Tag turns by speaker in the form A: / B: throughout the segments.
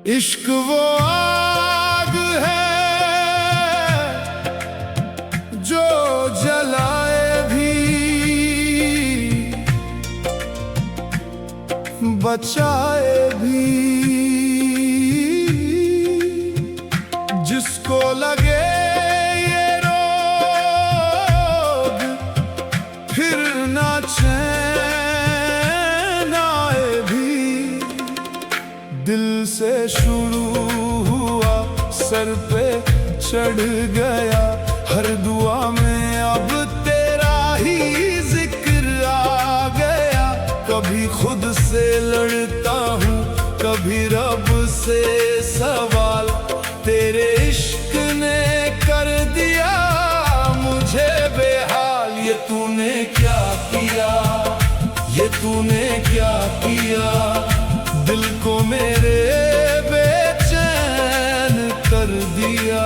A: इश्क वो आग है जो जलाए भी बचाए भी। जिसको लगे ये रोग फिर ना चैन आए भी। दिल से शुरू हुआ सर पे चढ़ गया, हर दुआ में अब तेरा ही जिक्र आ गया। कभी खुद से लड़ता हूँ, कभी रब से सवाल, तेरे इश्क ने कर दिया मुझे बेहाल। ये तूने क्या किया, ये तूने क्या किया, दिल को मेरे बेचैन कर दिया।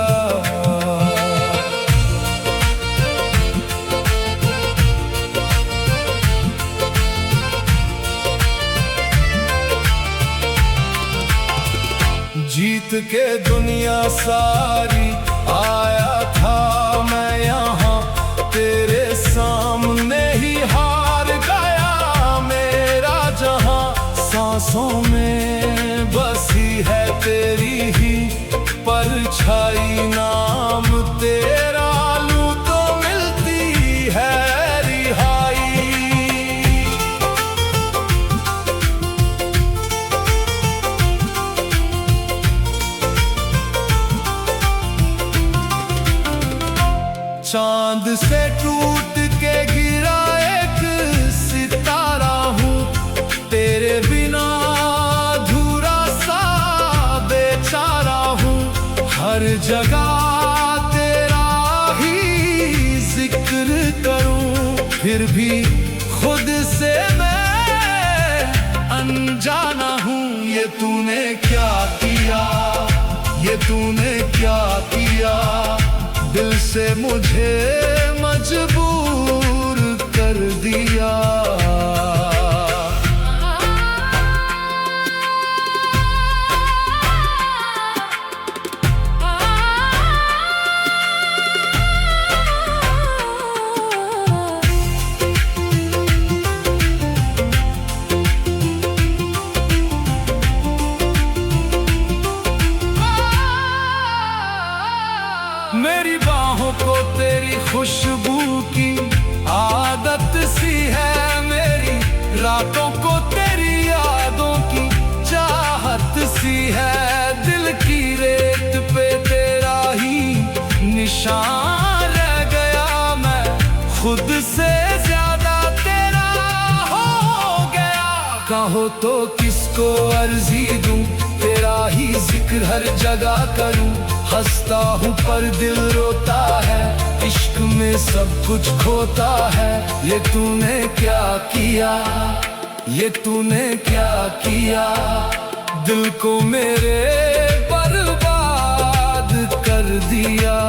A: जीत के दुनिया सारी आया था मैं यहाँ, तेरे सामने ही हार गया मेरा जहाँ। सांसों में बसी है तेरी ही परछाई, नाम तेरा लूं तो मिलती है रिहाई। चांद से टूट के गिरा एक सितारा हूँ, तेरे बिना अधूरा सा बेचारा हूँ। हर जगह तेरा ही जिक्र करूँ, फिर भी खुद से मैं अनजाना हूँ। ये तूने क्या किया, ये तूने क्या किया, दिल से मुझे मजबूर कर दिया। मेरी बाहों को तेरी खुशबू की आदत सी है, मेरी रातों को तेरी यादों की चाहत सी है। दिल की रेत पे तेरा ही निशान रह गया, मैं खुद से ज्यादा तेरा हो गया। कहो तो किसको अर्जी दूं, तेरा ही जिक्र हर जगह करूं। हंसता हूँ पर दिल रोता है, इश्क में सब कुछ खोता है। ये तूने क्या किया, ये तूने क्या किया, दिल को मेरे बर्बाद कर दिया।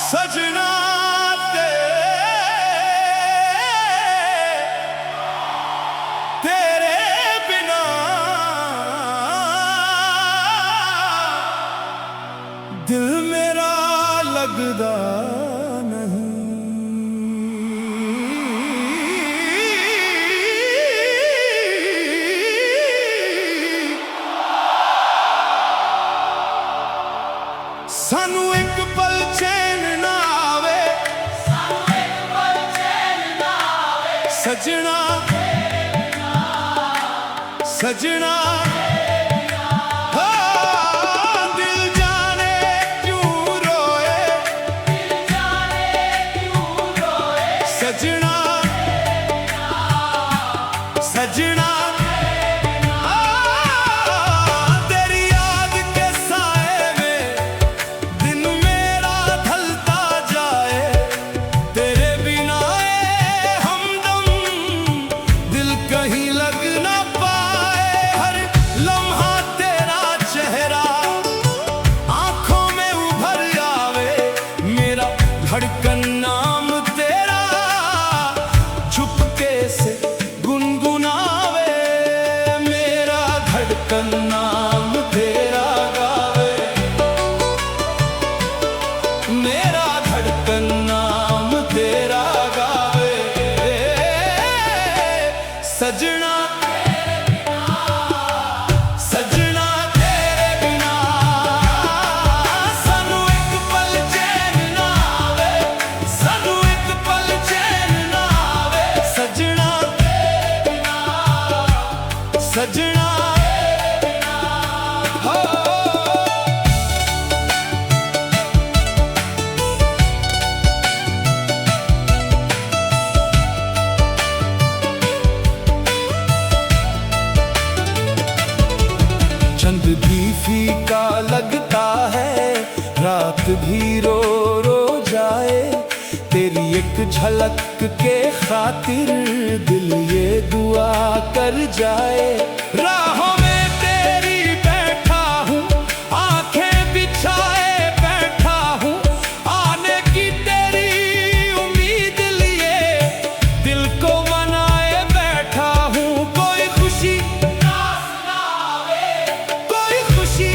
A: सजना तेरे सजना सजना दिल जाने क्यों रोए, सजना सजना तेरी याद के साए में दिन मेरा ढलता जाए, तेरे बिना हमदम दिल कहीं लग ना पाए। हर लम्हा तेरा चेहरा आंखों में उभर आवे, मेरा धड़कन नाम तेरा चुपके से गुनगुनावे, मेरा धड़कन नाम तेरा गावे, मेरा धड़कन नाम तेरा गावे। सजना सजना तेरे बिना सानू एक पल चैन ना आवे, सानू एक पल चैन ना आवे। सजना सजना हो चंद भी फीका लगता है, रात भी रो रो जाए, तेरी एक झलक के खातिर दिल ये दुआ कर जाए। राहों में तेरी बैठा हूँ, आंखें बिछाए बैठा हूँ, आने की तेरी उम्मीद लिए दिल को मनाए बैठा हूँ। कोई खुशी कोई खुशी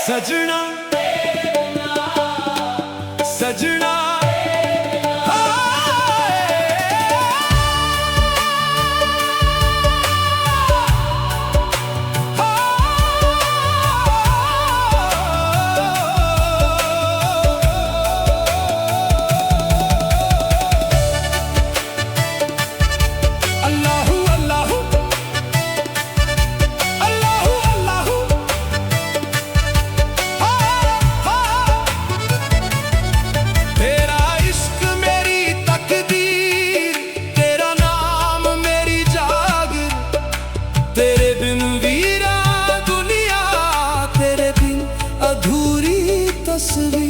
A: सजना सजना अल्लाहू अल्लाहू अल्लाहू अल्लाहू तेरा इश्क मेरी तकदीर, तेरा नाम मेरी जागिर, तेरे बिन वीरा दुनिया, तेरे बिन अधूरी तस्वीर।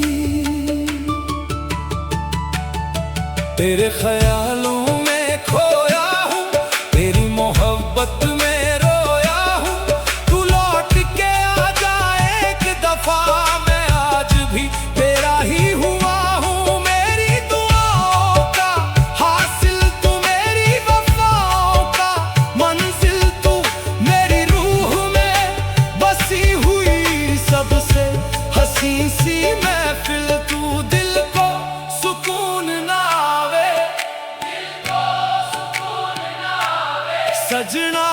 A: तेरे ख्यालों में खोया हूँ, तेरी मोहब्बत में रोया हूँ, तू लौट के आ जाए एक दफा, मैं आज भी तेरा ही हुआ हूँ। मेरी दुआओं का हासिल तू, मेरी वफाओं का मंजिल तू, मेरी रूह में बसी हुई सबसे हसी सी महफिल तू। दिल को सुकून ना आवे, सजना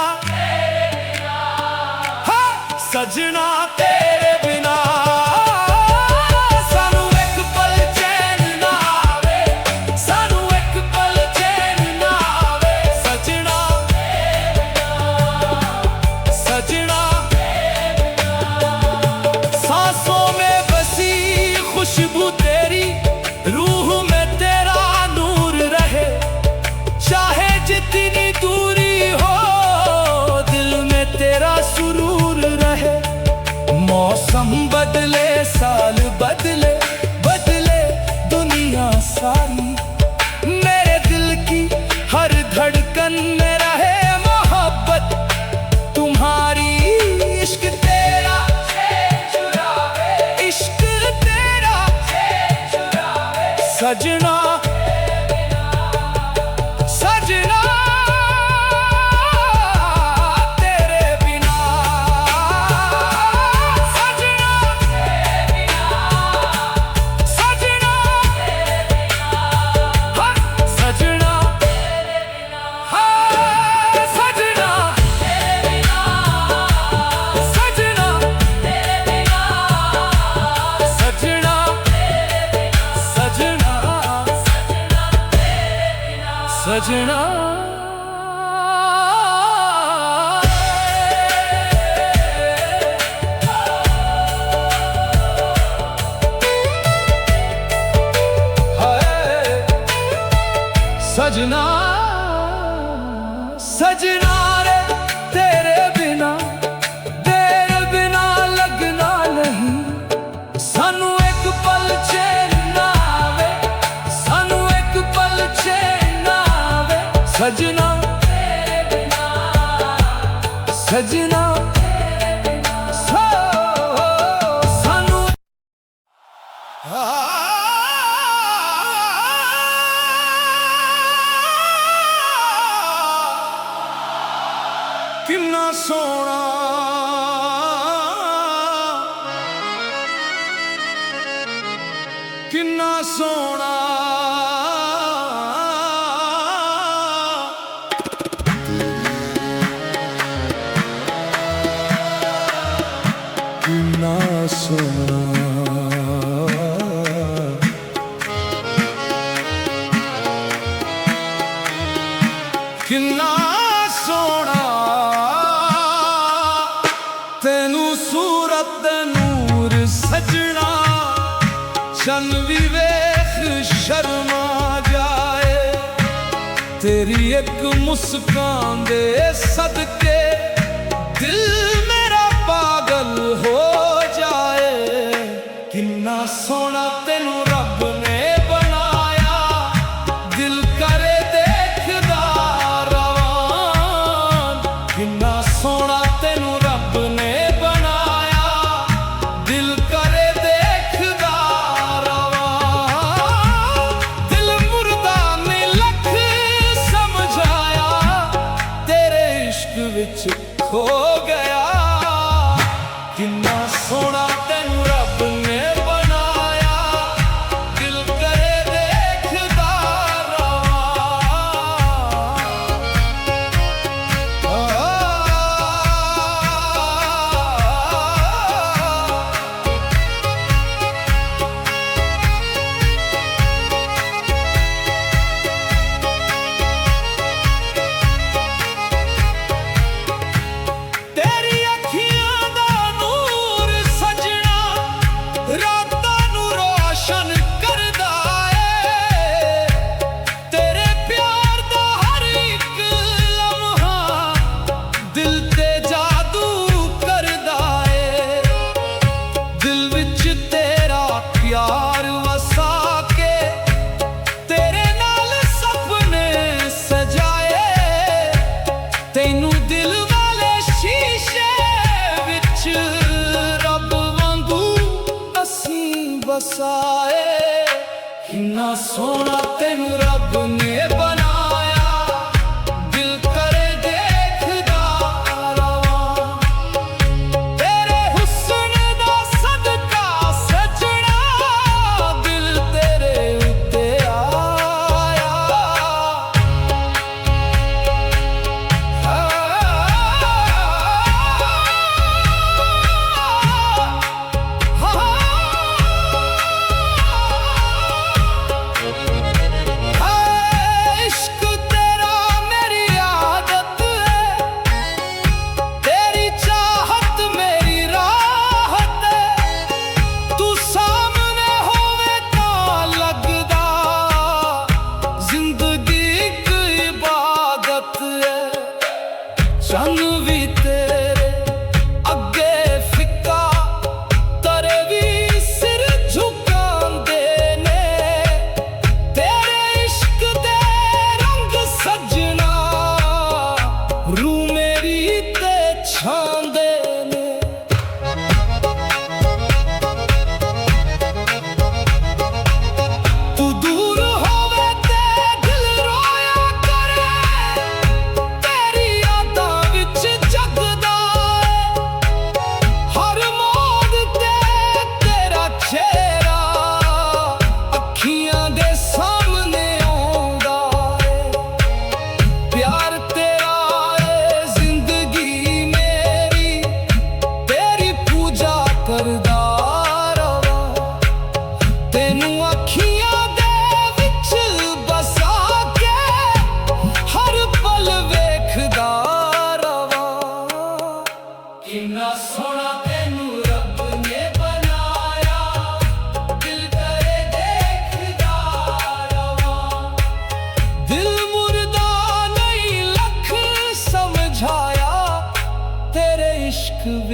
A: हाँ, सजना तेरे बिना सानू एक पल चैन ना आवे, सानू एक पल चैन ना आवे। सजना सजना सांसों में बसी खुशबू तेरी, रूह में तेरा नूर रहे, चाहे जितनी दूरी हो दिल में तेरा सुरूर रहे। सजना सजना सजना रे तेरे बिना लगना नहीं सानू एक पल चैन ना आवे सानू एक पल चैन ना आवे सजना तेरे बिना सजना सानू किन्ना सोना किन्ना सोना किन्ना सोना किन्ना सोना तेनू सूरत दे नूर सजना चन भी वेख शर्मा जाए तेरी एक मुस्कान दे सदके दिल मेरा पागल हो जाए किन्ना सोना तेनू रब ने बनाया दिल करे देखदा रवान किन्ना सोना तेनू रब ने बनाया दिल करे देखदा रवान दिल मुर्दा ने लख समझाया तेरे इश्क विच खो गया किन्ना सोना तेनू रब ने बनाया दिल करे देखदा तेरी अखियां दा नूर सजना रातां नू रोशन करदा ए तेरे प्यार दा हर एक लम्हा दिल ते जादू करदा ए दिल विच तेरा प्यार वसा के तेरे नाल सपने सजाए तैनू दिल वाले शीशे विच रब वांगू असीं बसाए किन्ना सोना तेनू रब ने बनाया दिल करे देखदा रवां तेरे हुस्न दा सदका सजना दिल तेरे उत्ते आया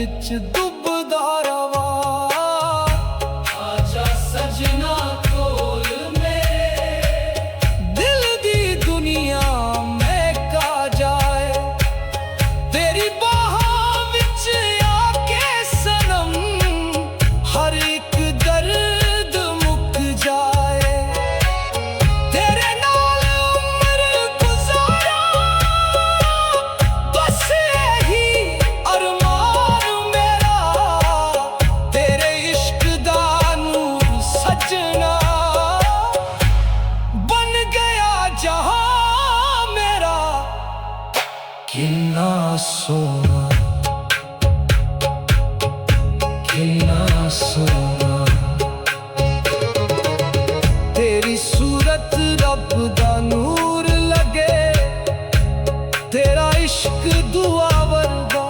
A: विच डुबदा रवा। आजा सजना कोल मेरे, दिल दी दुनिया में का जाए। तेरी बाहों विच आके सनम हर एक दर्द मुक जाए। तेरे नाल उम्र गुजारा बस यही अरमान मेरा। तेरे इश्क दा नूर सजना बन गया जहां मेरा। किन्ना सोना किन्ना सोना, तेरी सूरत रब दा नूर लगे। तेरा इश्क दुआ वर्गा,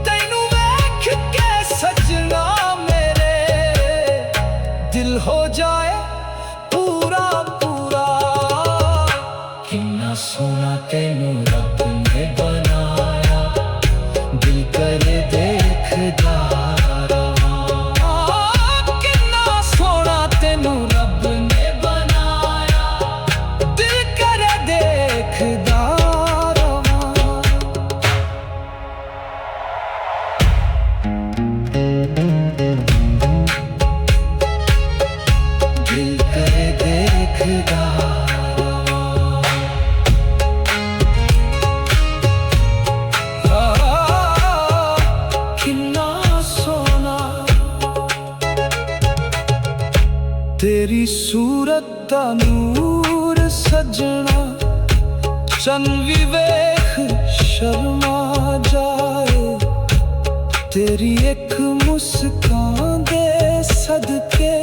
A: तैनू वेख के सजना मेरे दिल हो जाए पूरा पूरा। किन्ना सोना तैनू रब ने बनाया, दिल करे देखदा रवां। किन्ना सोना तैनू रब ने बनाया, दिल करे देखदा रवां। दिल करे देखदा तेरी सूरत दा नूर सजना, चन भी वेख शर्मा जाए। तेरी एक मुस्कान दे सदके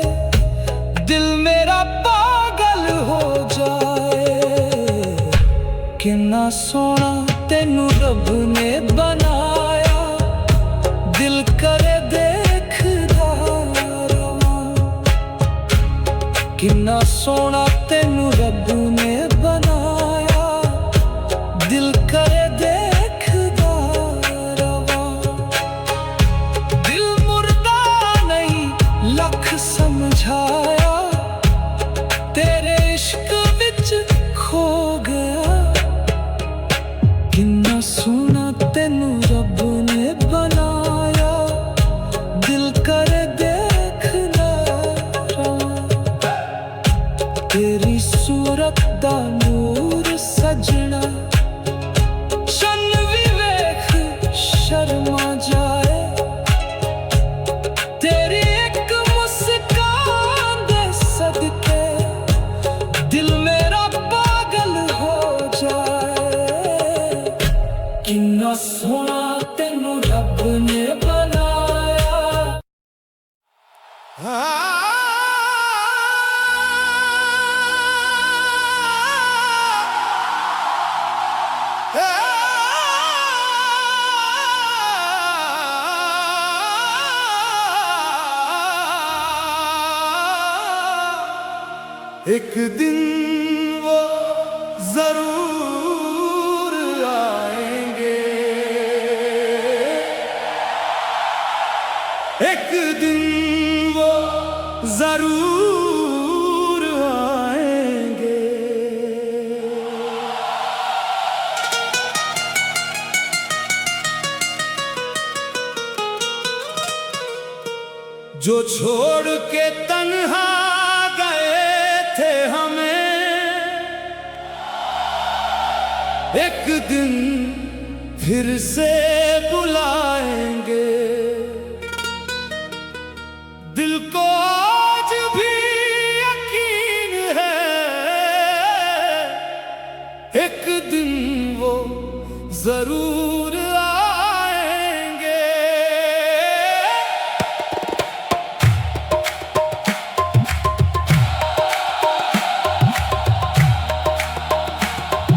A: दिल मेरा पागल हो जाए। किन्ना सोना तैनू रब ने बनाया, दिल करे देखदा रवां। किन्ना सोना तैनू रब ने बनाया, दिल करे देखदा रवां। दिल मुर्दा नहीं लख समझाया, तेरे इश्क विच खो गया। किन्ना सोना तैनू रब ने बनाया, दिल करे देखदा रवां। तेरी सूरत दा नूर सजना, शन भी वेख शर्मा जाए। तेरी एक मुस्कान दे सदके दिल मेरा पागल हो जाए। किन्ना सोना तैनू रब ने बनाया। एक दिन वो जरूर आएंगे, एक दिन वो जरूर आएंगे। जो छोड़ के तन्हा एक दिन फिर से बुलाएंगे। दिल को आज भी यकीन है, एक दिन वो जरूर आएंगे।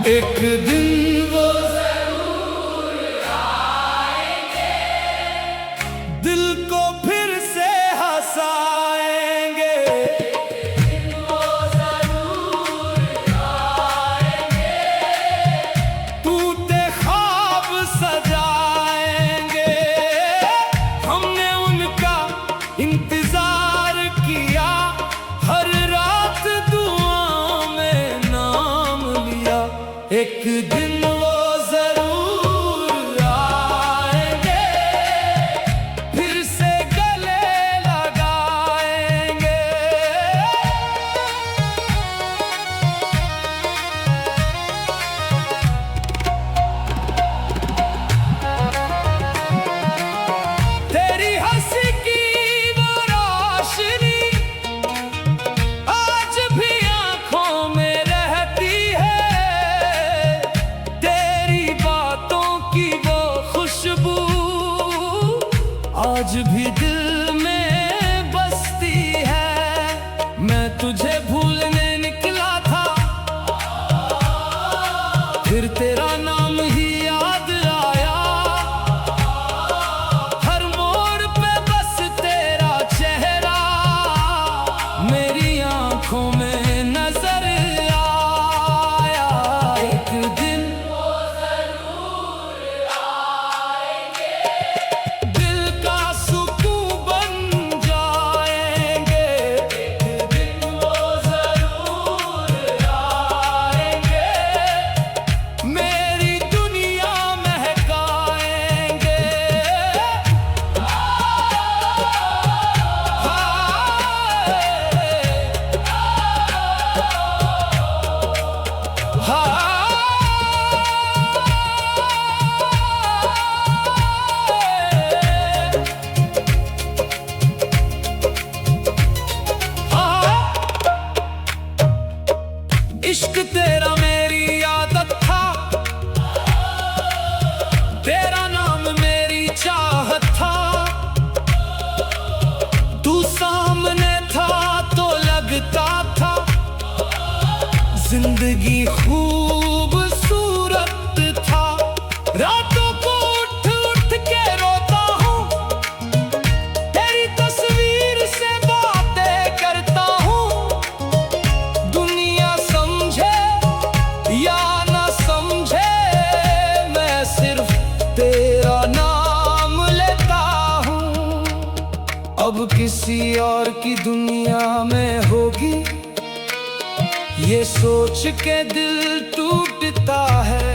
A: एक दिन वो जरूर आएंगे, दिल को फिर से हंसाएंगे। एक दिन वो जरूर आएंगे, टूटे ख्वाब सजाएंगे। एक दिन वो जरूर आएंगे, फिर से गले लगाएंगे। तेरी हंसी की वो रोशनी आज भी आंखों में रहती है, तेरी बातों की वो खुशबू आज भी दिल में बसती है। मैं तुझे भूलने निकला था, फिर तेरा नाम ही याद आया। हर मोड़ पे बस तेरा चेहरा मेरी आंखों में नजर आया। एक दिन वो जरूर आएंगे, दिल का सुकून बन जाएंगे। एक दिन वो जरूर आएंगे, मेरी दुनिया महकाएंगे। इश्क तेरा मेरी आदत था, तेरा नाम मेरी चाहत था। तू सामने था तो लगता था जिंदगी खूबसूरत था। रातों को उठ उठ के रोता हूँ, तेरी तस्वीर से बातें करता हूँ। दुनिया समझे या ना समझे, मैं सिर्फ तेरा नाम लेता हूँ। अब किसी और की दुनिया में होगी, ये सोच के दिल टूटता है।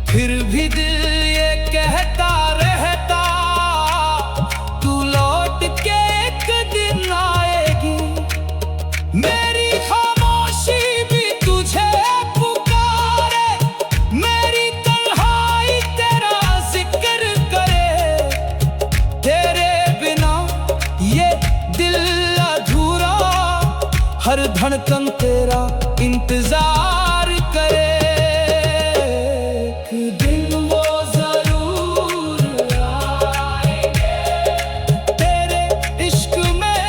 A: फिर भी दिल ये कहता रहता, तू लौट के एक दिन आएगी। मेरी खामोशी भी तुझे पुकारे, मेरी तन्हाई तेरा जिक्र करे। तेरे बिना ये दिल अधूरा, हर धड़कन तेरा इंतजार करे। एक दिन वो जरूर आएंगे, तेरे इश्क में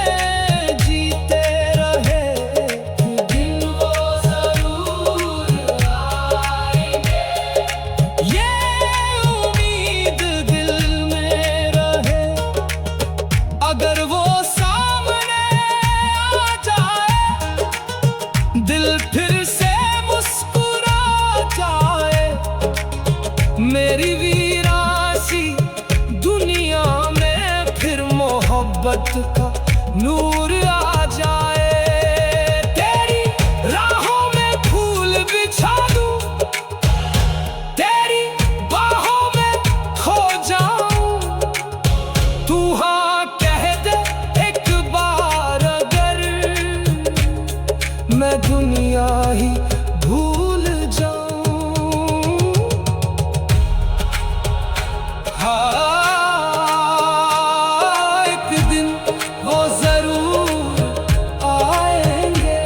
A: जीते रहे। एक दिन वो जरूर आएंगे, ये उम्मीद दिल में रहे। अगर वो सामने आ जाए, दिल फिर से मुस्कुरा जाए। मेरी वीरासी दुनिया में फिर मोहब्बत का नूर आ जाए। तेरी राहों में फूल बिछा दूं, तेरी बाहों में खो जाऊं। तू हाँ कह दे एक बार अगर, मैं दुनिया ही भूल जाऊं। हाँ, एक दिन वो जरूर आएंगे,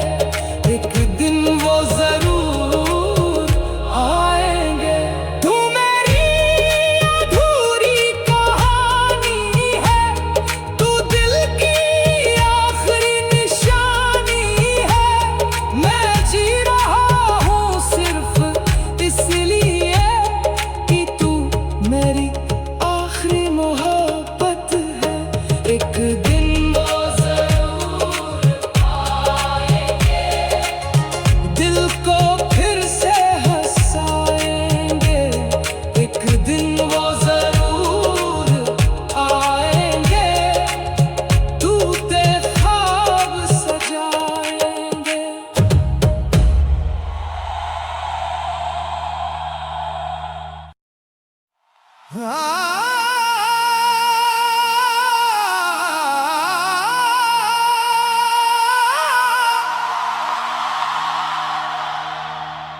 A: एक दिन वो जरूर आएंगे। तू मेरी अधूरी कहानी है, तू दिल की आखिरी निशानी है। मैं जी रहा हूँ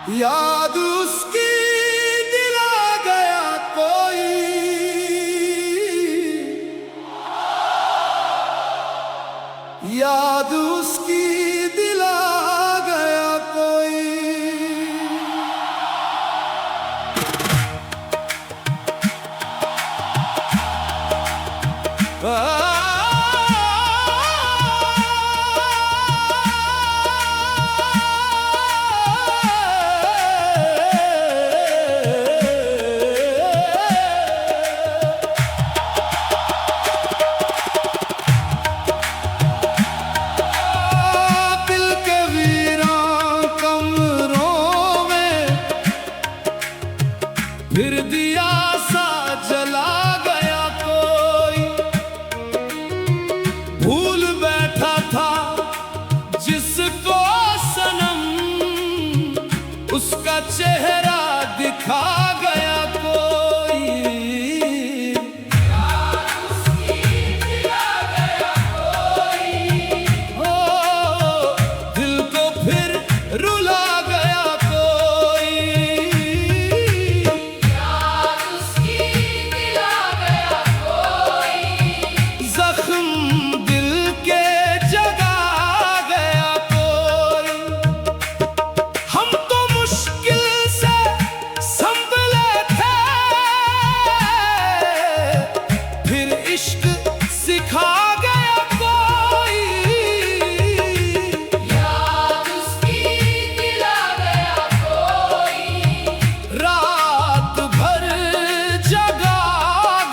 A: याद उसकी दिला गया कोई, याद उसकी दिला गया कोई। फिर दिया सा जला गया कोई, भूल बैठा था जिसको सनम, उसका चेहरा दिखा गया कोई। याद उसकी दिला गया कोई, ओ दिल को फिर रुला गया कोई। सिखा गया कोई, याद उसकी दिला गया कोई, रात भर जगा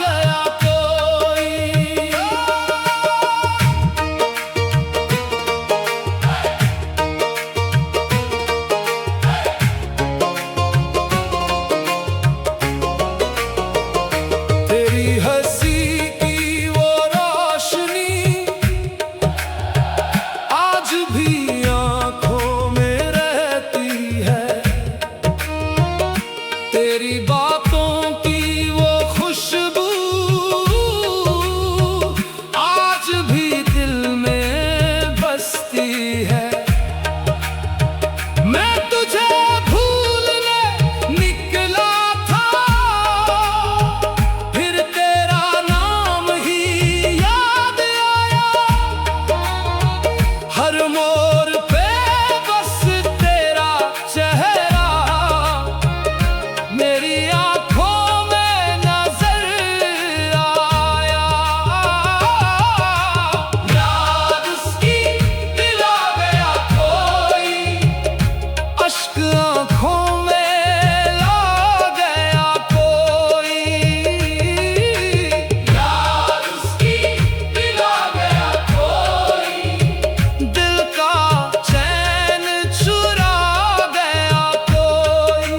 A: गया कोई। तेरी हंसी तेरी बातों की वो खुशबू आज भी दिल में बसती है। मैं तुझे भूलने निकला था, फिर तेरा नाम ही याद आया। हर मोड़ पे बस तेरा चेहरा मेरी आंखों में नजर आया। याद उसकी दिला गया कोई, अश्क आंखों में ला गया कोई। याद उसकी दिला गया कोई, दिल का चैन चुरा गया कोई।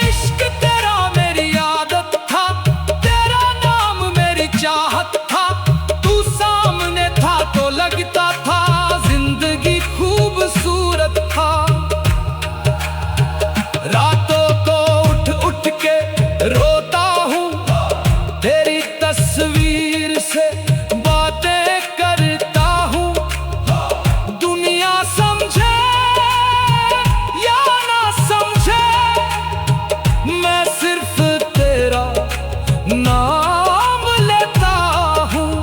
A: इश्क तेरा मेरी आदत था, तेरा नाम मेरी चाहत था। तू सामने था तो लगता था जिंदगी खूबसूरत था। रातों को उठ उठ के रोता हूँ, तेरी तस्वीर से बातें करता हूँ। दुनिया समझे या ना समझे, मैं सिर्फ तेरा नाम लेता हूँ।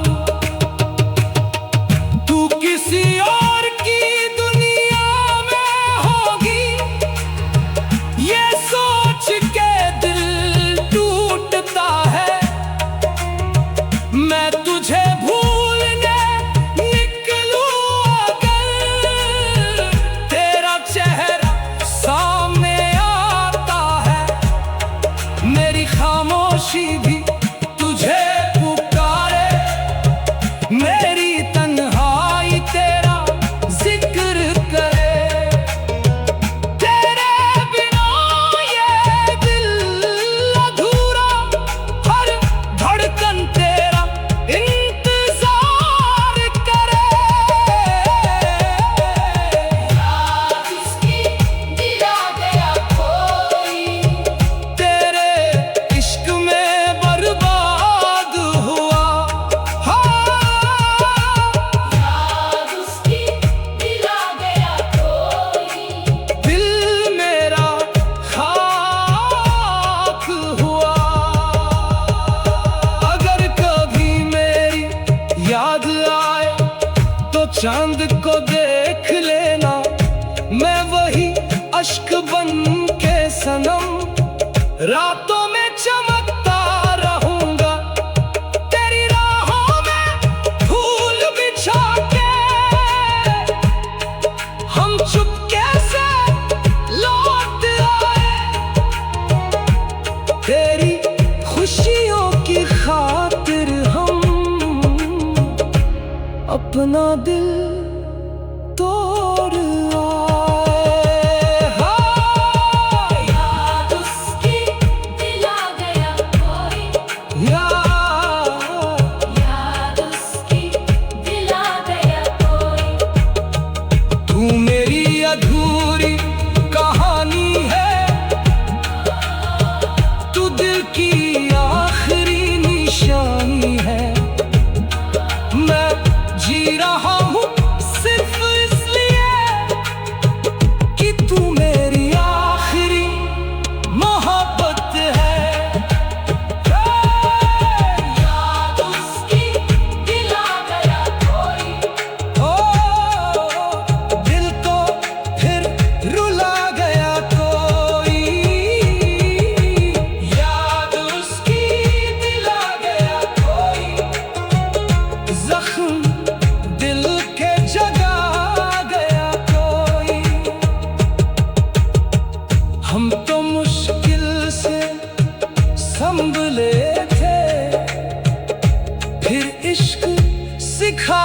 A: तू किसी और की दुनिया में होगी, ये सोच के दिल टूटता है। मैं तुझे भूलने निकलूं अगर, तेरा चेहरा सामने आता है। मेरी खामोशी भी तुझे पुकारे, मेरी तन्हाई तेरा जिक्र करे। तेरे बिना ये दिल अधूरा, हर धड़कन तेरा इंतजार करे। चांद को देख लेना, मैं वही अश्क बन के सनम, रातों में चमकता रहूंगा तेरी राहों में फूल बिछा के। हम चुपके से लौट आए तेरी खुशियों की खातिर, हम अपना दिल तोड़ आए। हाँ,
B: याद उसकी दिला गया कोई, याद उसकी दिला गया कोई।
A: तू मेरी अधूरी कहानी है, तू दिल की आखिरी निशानी है। मैं जी रहा हूँ सिर्फ इसलिए कि तू मेरी आखिरी मोहब्बत है।
B: याद उसकी दिला गया कोई,
A: ओ दिल तो फिर रुला गया कोई, याद उसकी दिला गया कोई। जख्म दिल के जगा गया कोई। हम तो मुश्किल से संभले थे, फिर इश्क सिखा